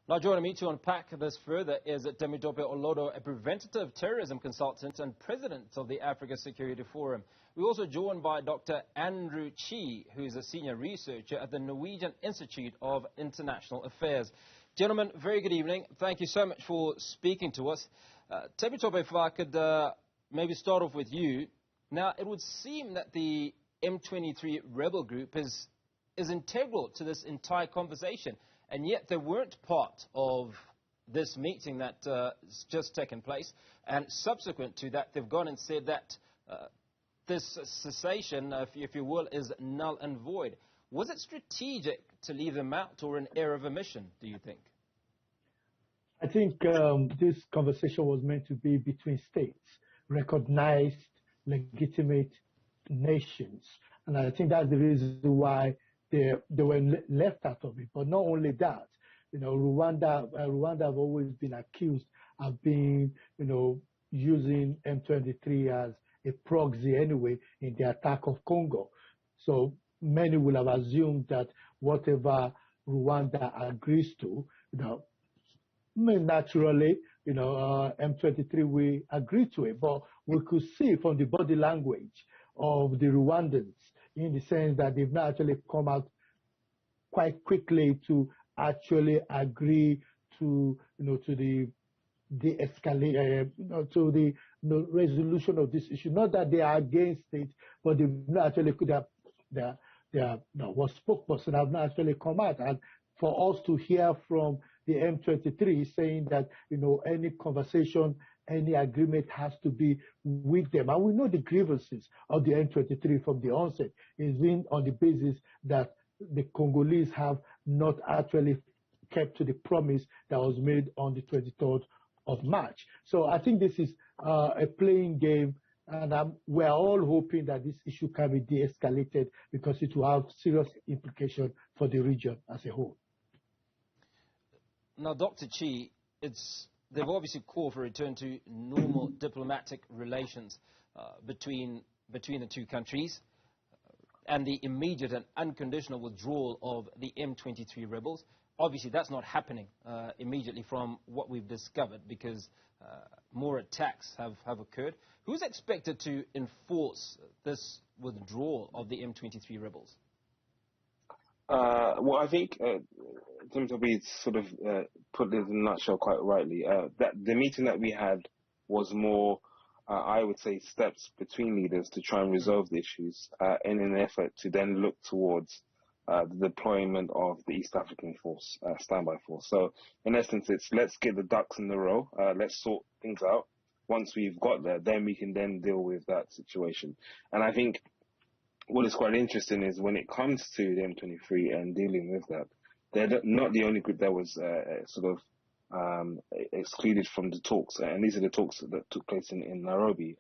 Now joining me to unpack this further is Temitope Olodo, a preventative terrorism consultant and president of the Africa Security Forum. We're also joined by Dr. Andrew Chi, who is a senior researcher at the Norwegian Institute of International Affairs. Gentlemen, very good evening. Thank you so much for speaking to us. Temitope, if I could maybe start off with you. Now, it would seem that the M23 rebel group is integral to this entire conversation. And yet they weren't part of this meeting that has just taken place. And subsequent to that, they've gone and said that this cessation, if you will, is null and void. Was it strategic to leave them out, or an error of omission, do you think? I think this conversation was meant to be between states, recognized, legitimate nations. And I think that's the reason why they were left out of it. But not only that, Rwanda have always been accused of being, using M23 as a proxy anyway in the attack of Congo. So many will have assumed that whatever Rwanda agrees to, naturally, M23 will agree to it. But we could see from the body language of the Rwandans, in the sense that they've not actually come out quite quickly to actually agree to, to the escalate, to the resolution of this issue. Not that they are against it, but they've not actually what spokesperson have not actually come out. And for us to hear from the M23 saying that, any conversation, any agreement has to be with them. And we know the grievances of the M23 from the onset is been on the basis that the Congolese have not actually kept to the promise that was made on the 23rd of March. So I think this is a playing game, and we're all hoping that this issue can be de-escalated, because it will have serious implications for the region as a whole. Now, Dr. Chi, they've obviously called for a return to normal diplomatic relations between the two countries, and the immediate and unconditional withdrawal of the M23 rebels. Obviously, that's not happening immediately from what we've discovered, because more attacks have occurred. Who's expected to enforce this withdrawal of the M23 rebels? Well, I think Timothy sort of put this in a nutshell quite rightly. That the meeting that we had was more, I would say, steps between leaders to try and resolve the issues in an effort to then look towards the deployment of the East African Force, standby force. So, in essence, it's let's get the ducks in a row, let's sort things out. Once we've got there, then we can then deal with that situation. And I think what is quite interesting is when it comes to the M23 and dealing with that, they're not the only group that was sort of excluded from the talks, and these are the talks that took place in Nairobi.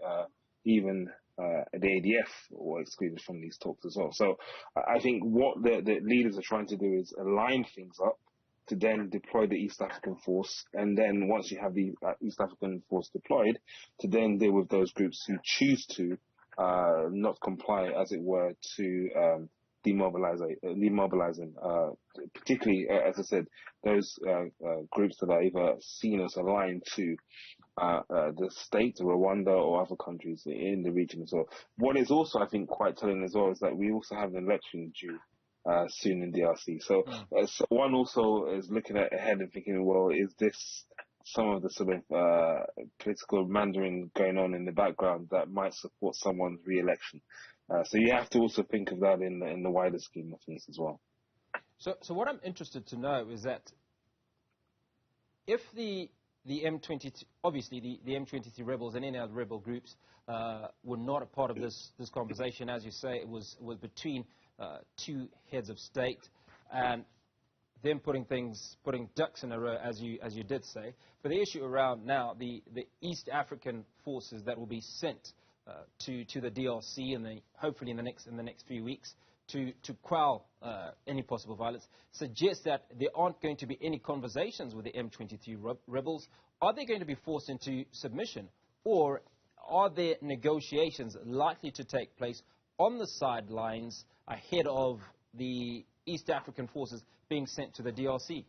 Even the ADF were excluded from these talks as well. So I think what the leaders are trying to do is align things up to then deploy the East African Force, and then once you have the East African Force deployed, to then deal with those groups who choose to not comply, as it were, to demobilizing, particularly, as I said, those groups that are either seen as aligned to the state, Rwanda, or other countries in the region as well. What is also, I think, quite telling as well is that we also have an election due soon in DRC. So, so one also is looking ahead and thinking, well, is this some of the sort of political mandarin going on in the background that might support someone's re-election? So you have to also think of that in the wider scheme of things as well. So what I'm interested to know is that if the M23, obviously the M23 rebels and any other rebel groups were not a part of this conversation, as you say, it was between two heads of state, and them putting ducks in a row, as you did say. But the issue around now, the East African forces that will be sent to the DRC and hopefully in the next few weeks to quell any possible violence, suggests that there aren't going to be any conversations with the M23 rebels. Are they going to be forced into submission, or are there negotiations likely to take place on the sidelines ahead of the East African forces being sent to the DRC?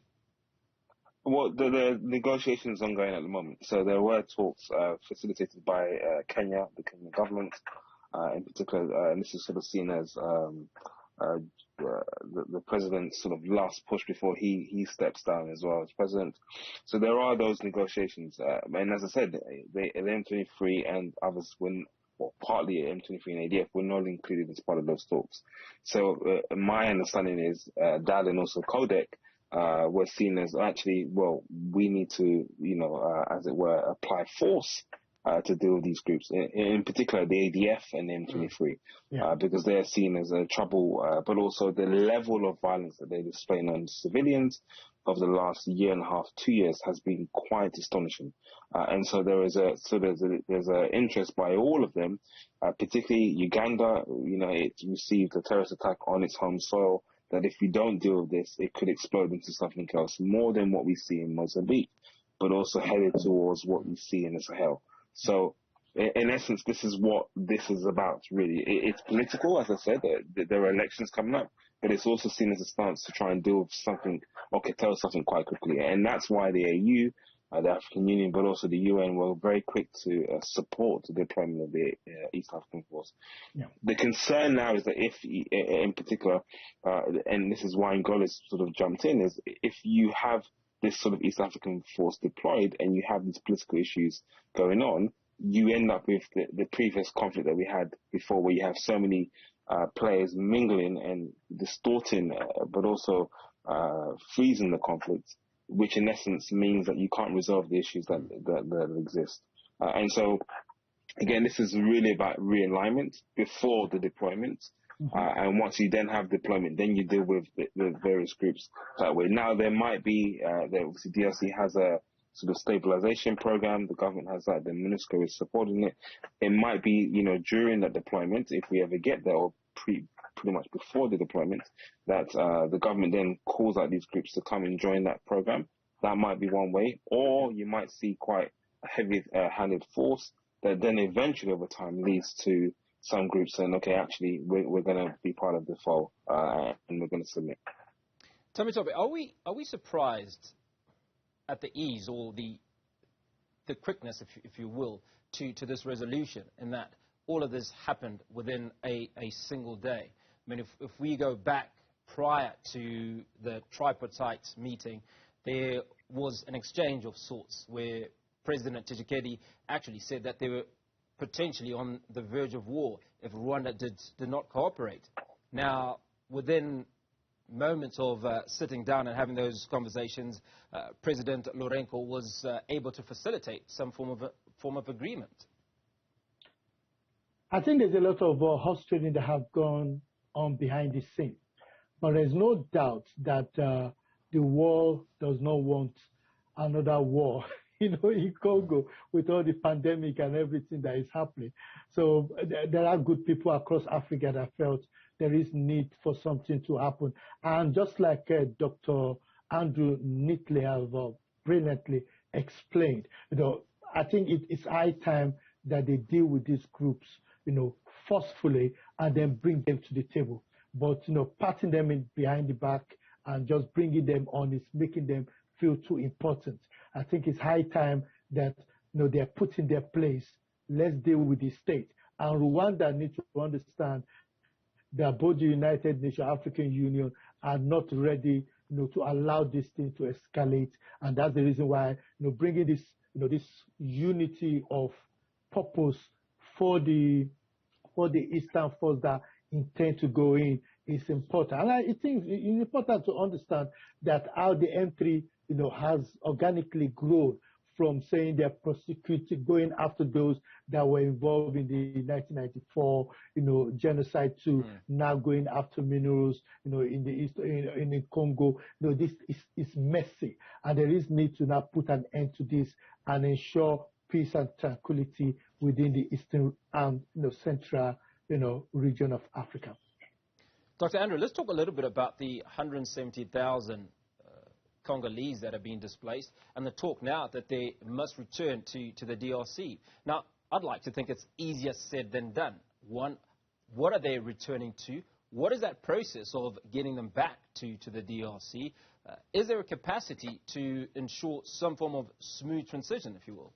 Well, the negotiations ongoing at the moment. So there were talks facilitated by Kenya, the Kenyan government, in particular, and this is sort of seen as uh, the president's sort of last push before he steps down as well as president. So there are those negotiations, and as I said, the M23 and others well, partly M23 and ADF were not included as part of those talks. So my understanding is DAL and also Codec were seen as actually, well, we need to, as it were, apply force to deal with these groups, in particular the ADF and the M23, because they're seen as a trouble, but also the level of violence that they're displaying on civilians over the last year and a half, 2 years has been quite astonishing. And so there's a interest by all of them, particularly Uganda. It received a terrorist attack on its home soil, that if we don't deal with this, it could explode into something else, more than what we see in Mozambique, but also headed towards what we see in the Sahel. So, in essence, this is what this is about, really. It's political, as I said. There are elections coming up, but it's also seen as a stance to try and deal with something, or curtail something quite quickly. And that's why the AU, the African Union, but also the UN were very quick to support the deployment of the East African Force. Yeah. The concern now is that if, in particular, and this is why Angola's sort of jumped in, is if you have this sort of East African Force deployed and you have these political issues going on, you end up with the previous conflict that we had before, where you have so many players mingling and distorting, but also freezing the conflict, which in essence means that you can't resolve the issues that exist. And so, again, this is really about realignment before the deployment. And once you then have deployment, then you deal with the various groups that way. Now, there might be, obviously DRC has a sort of stabilization program. The government has that. The MONUSCO is supporting it. It might be, during that deployment, if we ever get there, or pretty much before the deployment, that the government then calls out these groups to come and join that program. That might be one way. Or you might see quite a heavy-handed force that then eventually over time leads to some groups saying, okay, actually, we're going to be part of the foe and we're going to submit. Toby, are we surprised at the ease or the quickness, if you will, to this resolution, in that all of this happened within a single day? I mean, if we go back prior to the tripartite meeting, there was an exchange of sorts where President Tshisekedi actually said that they were potentially on the verge of war if Rwanda did not cooperate. Now, within moments of sitting down and having those conversations, President Lourenco was able to facilitate some form of agreement. I think there's a lot of horse trading that have gone on behind the scene, but there's no doubt that the world does not want another war. In Congo, with all the pandemic and everything that is happening. So there are good people across Africa that felt there is need for something to happen. And just like Dr. Andrew neatly have brilliantly explained, I think it's high time that they deal with these groups, forcefully, and then bring them to the table. But, patting them in behind the back and just bringing them on is making them feel too important. I think it's high time that they're put in their place. Let's deal with the state. And Rwanda needs to understand that both the United Nations, African Union are not ready, to allow this thing to escalate. And that's the reason why, bringing this, this unity of purpose for the Eastern Force that intend to go in is important. And I think it's important to understand that how the M3 has organically grown from saying they're prosecuting, going after those that were involved in the 1994, genocide, to now going after minerals, in the East, in the Congo. This is messy, and there is need to now put an end to this and ensure peace and tranquility within the Eastern and Central, region of Africa. Dr. Andrew, let's talk a little bit about the 170,000 Congolese that have been displaced, and the talk now that they must return to the DRC. Now, I'd like to think it's easier said than done. One, what are they returning to? What is that process of getting them back to the DRC? Is there a capacity to ensure some form of smooth transition, if you will?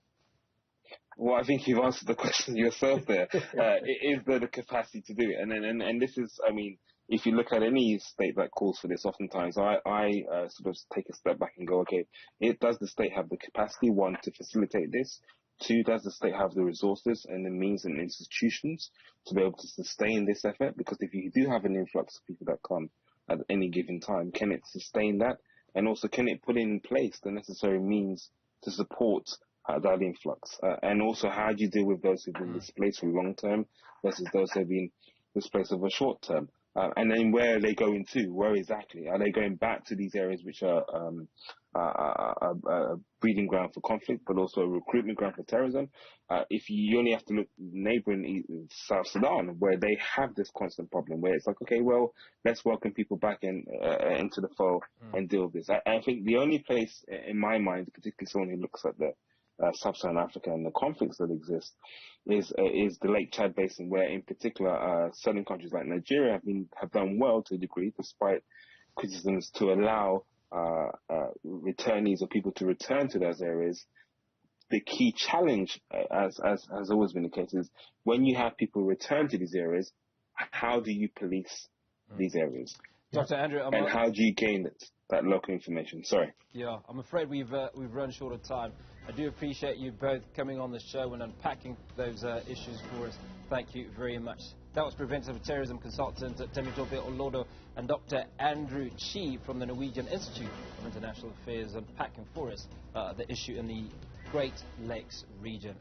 Well, I think you've answered the question yourself there. Is there the capacity to do it? And this is, I mean, if you look at any state that calls for this, oftentimes I sort of take a step back and go, okay, does the state have the capacity, one, to facilitate this? Two, does the state have the resources and the means and institutions to be able to sustain this effort? Because if you do have an influx of people that come at any given time, can it sustain that? And also, can it put in place the necessary means to support that influx? And also, how do you deal with those who've been displaced for long term versus those who have been displaced over short term? And then where are they going to? Where exactly? Are they going back to these areas which are a breeding ground for conflict, but also a recruitment ground for terrorism? If you only have to look neighboring South Sudan, where they have this constant problem, where it's like, okay, well, let's welcome people back into the fold and deal with this. I think the only place, in my mind, particularly someone who looks at the Sub-Saharan Africa and the conflicts that exist, is the Lake Chad Basin, where in particular certain countries like Nigeria have done well to a degree, despite criticisms, to allow returnees or people to return to those areas. The key challenge, as has always been the case, is when you have people return to these areas, how do you police these areas? Dr. Andrew, and how do you gain that local information? Sorry. Yeah, I'm afraid we've run short of time. I do appreciate you both coming on the show and unpacking those issues for us. Thank you very much. That was Preventive Terrorism Consultant Temitope Olodo and Dr. Andrew Chi from the Norwegian Institute of International Affairs unpacking for us the issue in the Great Lakes region.